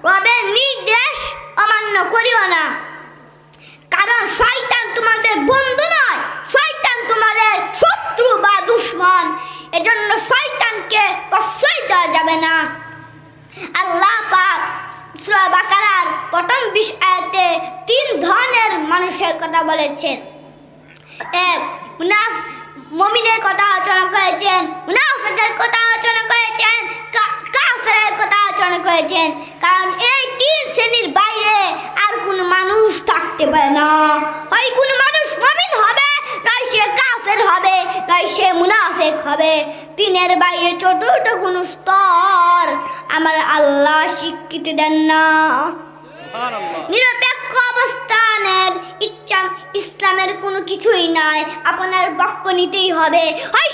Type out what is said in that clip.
রবের নির্দেশ অমান্য করিও না, কারণ শয়তান তোমাদের বন্ধু নয়, শয়তান তোমাদের শত্রু বা দুশমন। এজন্য শয়তানকে প্রশ্রয় দেওয়া যাবে না। আল্লাহ পাক সূরা বাকারার প্রথম 20 আয়াতে 3 ধরনের মানুষের কথা বলেছেন। এক, মুমিনের কথা আলোচনা করেছেন, মুনাফিকের কথা আলোচনা করেছেন, কাফেরের কথা আলোচনা করেছেন। কারণ এই 3 শ্রেণীর বাইরে আর কোনো মানুষ থাকতে পারে না। হয় কোনো মানুষ মুমিন হবে, নয় সে কাফের হবে, নয় সে মুনাফিক হবে। 3-এর বাইরে চতুর্থ কোনো স্তর আমার আল্লাহ স্বীকৃতি দেন না। নিরপেক্ষ অবস্থানের ইসলামের কোনো কিছুই নাই। আপনার পক্ষ নিতেই হবে, হয়